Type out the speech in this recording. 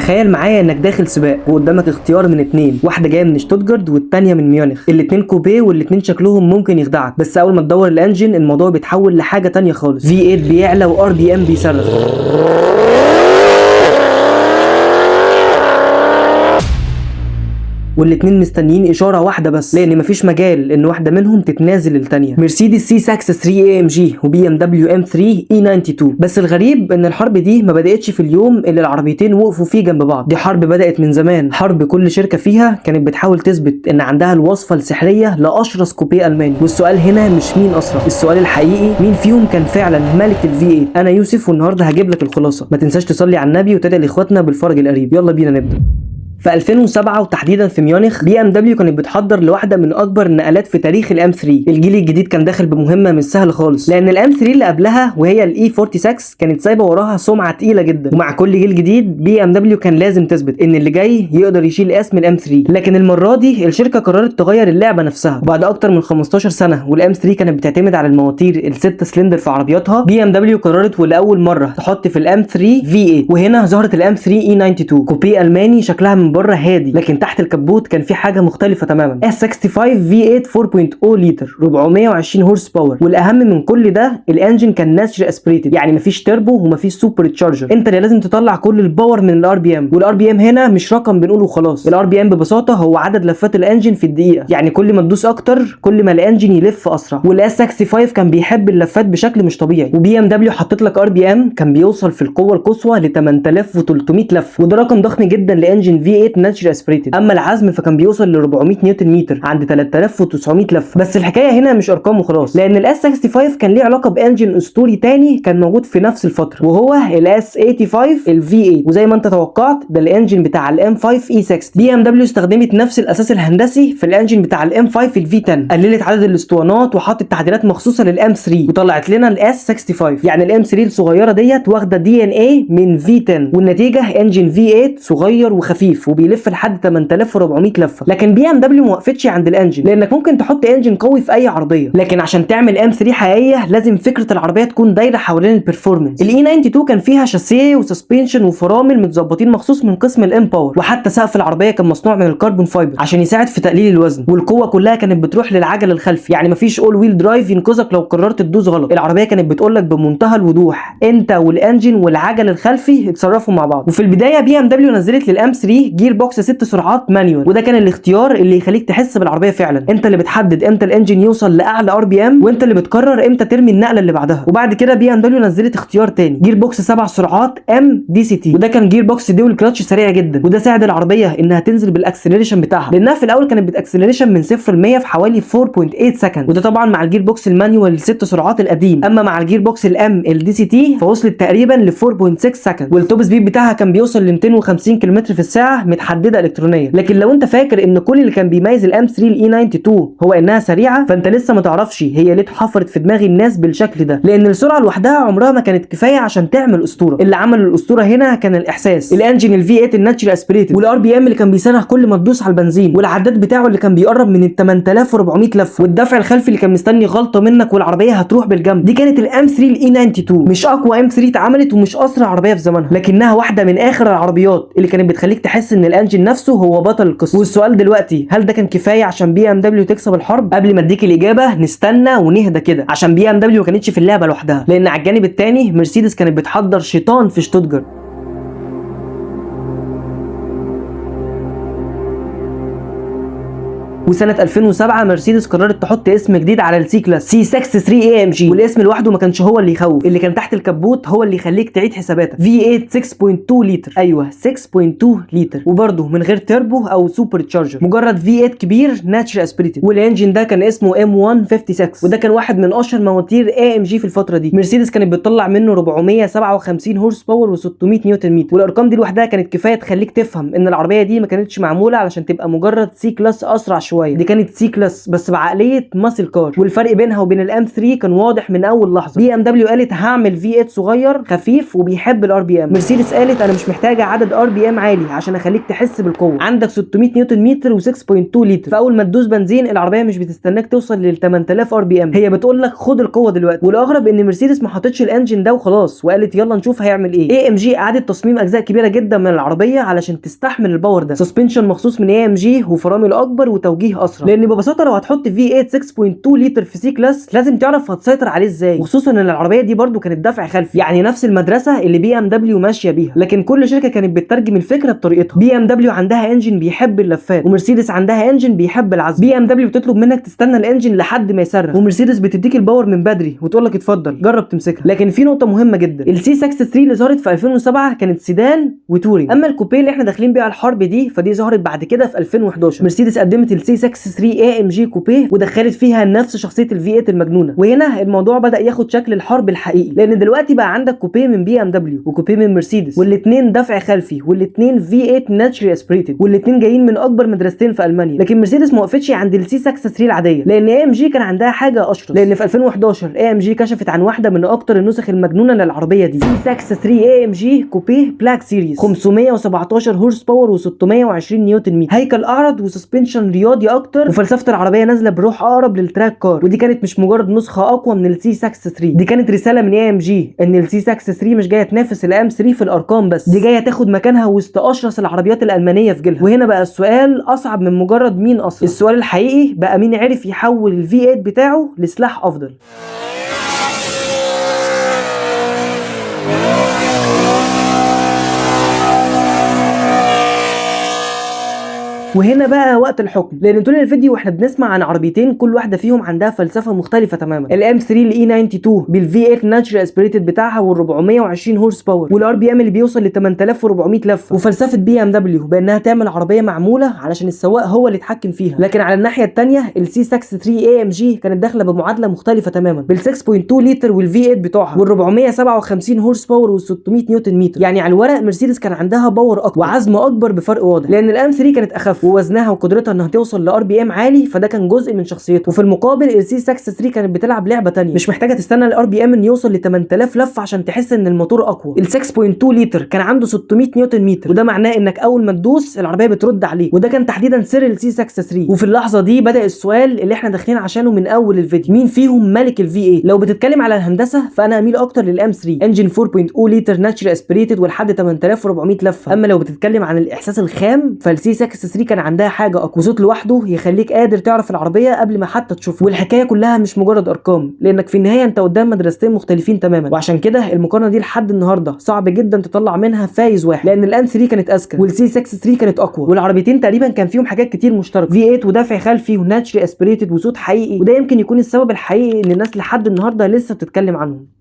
تخيل معايا انك داخل سباق وقدامك اختيار من اتنين، واحده جايه من شتوتجارت والتانيه من ميونخ. الاتنين كوبيه والاتنين شكلهم ممكن يخدعك، بس اول ما تدور الانجن الموضوع بيتحول لحاجه تانيه خالص. V8 بيعلى وار بي ام بيصرخ، والاتنين مستنيين اشاره واحده بس، لان مفيش مجال ان واحده منهم تتنازل للتانيه. مرسيدس سي 6 3 اي ام جي وبي ام دبليو ام 3 اي 92. بس الغريب ان الحرب دي ما بداتش في اليوم اللي العربيتين وقفوا فيه جنب بعض، دي حرب بدات من زمان. حرب كل شركه فيها كانت بتحاول تثبت ان عندها الوصفه السحريه لاشرس كوبيه الماني. والسؤال هنا مش مين اسرع، السؤال الحقيقي مين فيهم كان فعلا ملك الفي 8. انا يوسف والنهارده هجيب لك الخلاصه. ما تنساش تصلي على النبي وتدعي لاخواتنا بالفرج القريب. يلا بينا نبدا. في 2007 وتحديدا في ميونخ، بي ام دبليو كانت بتحضر لواحده من اكبر النقلات في تاريخ الام 3. الجيل الجديد كان داخل بمهمه مش سهله خالص، لان الام 3 اللي قبلها وهي الاي 46 كانت سايبه وراها سمعه تقيله جدا. ومع كل جيل جديد بي ام دبليو كان لازم تثبت ان اللي جاي يقدر يشيل اسم الام 3. لكن المره دي الشركه قررت تغير اللعبه نفسها. وبعد اكتر من 15 سنه والام 3 كانت بتعتمد على المواتير الستة سلندر في عربياتها، بي ام دبليو قررت ولاول مره تحط في الام 3 في 8. وهنا ظهرت الام 3 اي 92 كوبيه الماني، شكلها من بره هادي لكن تحت الكبوت كان في حاجه مختلفه تماما. S65 V8 4.0 لتر 420 هورس باور. والاهم من كل ده الانجن كان ناتشرال اسبريتد، يعني مفيش تربو ومفيش سوبر تشارجر، انت اللي لازم تطلع كل الباور من الار بي ام. والار بي ام هنا مش رقم بنقوله وخلاص، الار بي ام ببساطه هو عدد لفات الانجن في الدقيقه، يعني كل ما تدوس اكتر كل ما الانجن يلف اسرع. والاس 65 كان بيحب اللفات بشكل مش طبيعي. وبي ام دبليو حطت لك ار بي ام كان بيوصل في القوه القصوى ل 8300 لف، وده رقم ضخم جدا لانجن V8 ناتشرال اسبريتد. اما العزم فكان بيوصل ل 400 نيوتن متر عند 3900 لف. بس الحكايه هنا مش ارقام وخلاص، لان الاس 65 كان ليه علاقه بانجن اسطوري تاني كان موجود في نفس الفتره، وهو الاس 85 الفي 8. وزي ما انت توقعت ده الانجن بتاع الام 5 اي 60. بي ام دبليو استخدمت نفس الاساس الهندسي في الانجن بتاع الام 5 الفي 10، قللت عدد الاسطوانات وحطت تعديلات مخصوصه للام 3 وطلعت لنا الاس 65. يعني الام 3 الصغيره ديت واخده دي ان اي من في 10، والنتيجه انجن في 8 صغير وخفيف وبيلف لحد 8400 لفه. لكن بي ام دبليو ما وقفتش عند الانجن، لانك ممكن تحط انجن قوي في اي عربيه، لكن عشان تعمل ام 3 حقيقيه لازم فكره العربيه تكون دايره حوالين البرفورمانس. الاي 92 كان فيها شاسيه وسسبنشن وفرامل متظبطين مخصوص من قسم الام باور، وحتى سقف العربيه كان مصنوع من الكربون فايبر عشان يساعد في تقليل الوزن. والقوه كلها كانت بتروح للعجل الخلفي، يعني مفيش اول ويل درايف ينقذك لو قررت تدوس غلط. العربيه كانت بتقول لك بمنتهى الوضوح انت والانجن والعجل الخلفي اتصرفوا مع بعض. وفي البدايه بي ام دبليو نزلت للام 3 جير بوكس 6 سرعات مانيوال، وده كان الاختيار اللي يخليك تحس بالعربيه فعلا. انت اللي بتحدد امتى الانجن يوصل لاعلى ار بي ام، وانت اللي بتقرر امتى ترمي النقله اللي بعدها. وبعد كده بي ام دبليو نزلت اختيار تاني، جير بوكس 7 سرعات ام دي سي تي، وده كان جير بوكس ديول كلاتش سريع جدا، وده ساعد العربيه انها تنزل بالاكسلريشن بتاعها، لانها في الاول كانت بتاكسلريشن من 0 ل 100 في حوالي 4.8 سكند، وده طبعا مع الجير بوكس المانيوال 6 سرعات القديم. اما مع الجير بوكس الام الدي سي تي فوصلت تقريبا ل 4.6 سكند، والتوب سبيد بتاعها كان بيوصل ل 250 كم في الساعه متحدده الكترونيا. لكن لو انت فاكر ان كل اللي كان بيميز الام 3 الاي 92 هو انها سريعه، فانت لسه ما تعرفش هي ليه اتحفرت في دماغ الناس بالشكل ده، لان السرعه لوحدها عمرها ما كانت كفايه عشان تعمل اسطوره. اللي عمل الاسطوره هنا كان الاحساس، الانجن الفي 8 الناتشرال اسبريتد، والار بي ام اللي كان بيصرخ كل ما تدوس على البنزين، والعداد بتاعه اللي كان بيقرب من ال 8400 لف، والدفع الخلفي اللي كان مستني غلطه منك والعربيه هتروح بالجنب. دي كانت الام 3 الاي 92، مش اقوى ام 3 اتعملت ومش اسرع عربيه في زمانها، لكنها واحده من اخر العربيات اللي كانت بتخليك تحس ان الانجن نفسه هو بطل القصه. والسؤال دلوقتي، هل ده كان كفايه عشان بي ام دبليو تكسب الحرب؟ قبل ما اديك الاجابه نستنى ونهدى كده، عشان بي ام دبليو ما كانتش في اللعبه لوحدها، لان على الجانب الثاني مرسيدس كانت بتحضر شيطان في شتوتجارت. وسنه 2007 مرسيدس قررت تحط اسم جديد على السي كلاس، سي 6 3 اي ام جي، والاسم لوحده ما كانش هو اللي يخوف، اللي كان تحت الكبوت هو اللي يخليك تعيد حساباتك. V8 6.2 لتر، ايوه 6.2 لتر، وبرده من غير تربو او سوبر تشارجر، مجرد V8 كبير ناتشرال اسبريتد. والانجن ده كان اسمه M156، وده كان واحد من اشهر مواتير اي ام جي في الفتره دي. مرسيدس كانت بتطلع منه 457 هورس باور و600 نيوتن متر، والارقام دي لوحدها كانت كفايه تخليك تفهم ان العربيه دي ما كانتش معموله علشان تبقى مجرد سي كلاس اسرع شويه، شويه، دي كانت سي كلاس بس بعقليه ماسل كار، والفرق بينها وبين الام 3 كان واضح من اول لحظه. بي ام دبليو قالت هعمل في 8 صغير خفيف وبيحب الار بي ام. مرسيدس قالت انا مش محتاجه عدد ار بي ام عالي عشان اخليك تحس بالقوه، عندك 600 نيوتن متر و6.2 لتر، فاول ما تدوس بنزين العربيه مش بتستناك توصل لل 8000 ار بي ام، هي بتقول لك خد القوه دلوقتي. والاغرب ان مرسيدس ما حطتش الانجن ده وخلاص وقالت يلا نشوف هيعمل ايه. اي ام جي قعدت تصميم اجزاء كبيره جدا من العربيه علشان تستحمل الباور ده، سسبنشن مخصوص من اي ام جي وفرامل اكبر وتوجيه اسرع، لان ببساطه لو هتحط في 8 6.2 لتر في سي كلاس لازم تعرف هتسيطر عليه ازاي، وخصوصا ان العربيه دي برده كانت دفع خلفي، يعني نفس المدرسه اللي بي ام دبليو ماشيه بيها، لكن كل شركه كانت بتترجم الفكره بطريقتها. بي ام دبليو عندها انجن بيحب اللفات، ومرسيدس عندها انجن بيحب العزم. بي ام دبليو بتطلب منك تستنى الانجن لحد ما يصرخ، ومرسيدس بتديك الباور من بدري وتقول لك اتفضل جرب تمسكها. لكن في نقطه مهمه جدا، السي 63 اللي ظهرت في 2007 كانت سيدان وتورينج، اما الكوبيه اللي احنا داخلين بيها الحرب دي فدي ظهرت بعد كده في 2011. مرسيدس قدمت السي 63 اي ام جي كوبيه ودخلت فيها نفس شخصيه الفي 8 المجنونه، وهنا الموضوع بدا ياخد شكل الحرب الحقيقي، لان دلوقتي بقى عندك كوبيه من بي ام دبليو وكوبيه من مرسيدس، والاثنين دفع خلفي والاثنين في 8 ناتشرالي اسبريتد، والاثنين جايين من اكبر مدرستين في المانيا. لكن مرسيدس ما وقفتش عند السي 63 العاديه، لان اي ام جي كان عندها حاجه اشرس، لان في 2011 اي ام جي كشفت عن واحده من اكتر النسخ المجنونه للعربيه دي، سي 63 اي ام جي كوبيه بلاك سيريز، 517 هورس باور و620 نيوتن متر، هيكل اعرض وسسبنشن رياضي اكتر، وفلسفه العربيه نازله بروح اقرب للتراك كار. ودي كانت مش مجرد نسخه اقوى من السي 63، دي كانت رساله من اي ام جي ان السي 63 مش جايه تنافس الام 3 في الارقام بس، دي جايه تاخد مكانها وسط اشرس العربيات الالمانيه في جيلها. وهنا بقى السؤال اصعب من مجرد مين اسرع، السؤال الحقيقي بقى مين عرف يحول الفي 8 بتاعه لسلاح افضل. وهنا بقى وقت الحكم، لان طول الفيديو واحنا بنسمع عن عربيتين كل واحده فيهم عندها فلسفه مختلفه تماما، الام 3 الاي 92 بالفي 8 ناتشرال اسبريتد بتاعها وال 420 هورس باور والار بي ام اللي بيوصل ل 8400 لفه، وفلسفه بي ام دبليو بانها تعمل عربيه معموله علشان السواق هو اللي يتحكم فيها. لكن على الناحيه الثانيه السي 63 اي ام جي كانت داخله بمعادله مختلفه تماما بال 6.2 لتر والفي 8 بتوعها وال 457 هورس باور وال 600 نيوتن متر، يعني على الورق مرسيدس كان عندها باور اكبر وعزم اكبر بفرق واضح، لان الام 3 كانت اخف ووزنها وقدرتها انها توصل لار بي ام عالي، فده كان جزء من شخصيته. وفي المقابل السي 63 كانت بتلعب لعبه ثانيه، مش محتاجه تستنى الار بي ام ان يوصل ل 8000 لفه عشان تحس ان الموتور اقوى. ال 6.2 لتر كان عنده 600 نيوتن متر، وده معناه انك اول ما تدوس العربيه بترد عليك، وده كان تحديدا سر السي 63. وفي اللحظه دي بدا السؤال اللي احنا داخلين عشانه من اول الفيديو، مين فيهم ملك الفي 8؟ لو بتتكلم على الهندسه فانا اميل اكتر للام 3 انجن 4.0 لتر ناتشرال اسبريتد ولحد 8400 لفه، اما لو بتتكلم عن الاحساس الخام فالسي 63 كان عندها حاجه اقوى، صوت لوحده يخليك قادر تعرف العربيه قبل ما حتى تشوفها. والحكايه كلها مش مجرد ارقام، لانك في النهايه انت قدام مدرستين مختلفين تماما، وعشان كده المقارنه دي لحد النهارده صعب جدا تطلع منها فايز واحد، لان الام 3 كانت اذكى والسي 63 كانت اقوى، والعربيتين تقريبا كان فيهم حاجات كتير مشتركه، في 8 ودفع خلفي وناتشري اسبريتد وصوت حقيقي، وده يمكن يكون السبب الحقيقي ان الناس لحد النهارده لسه بتتكلم عنهم.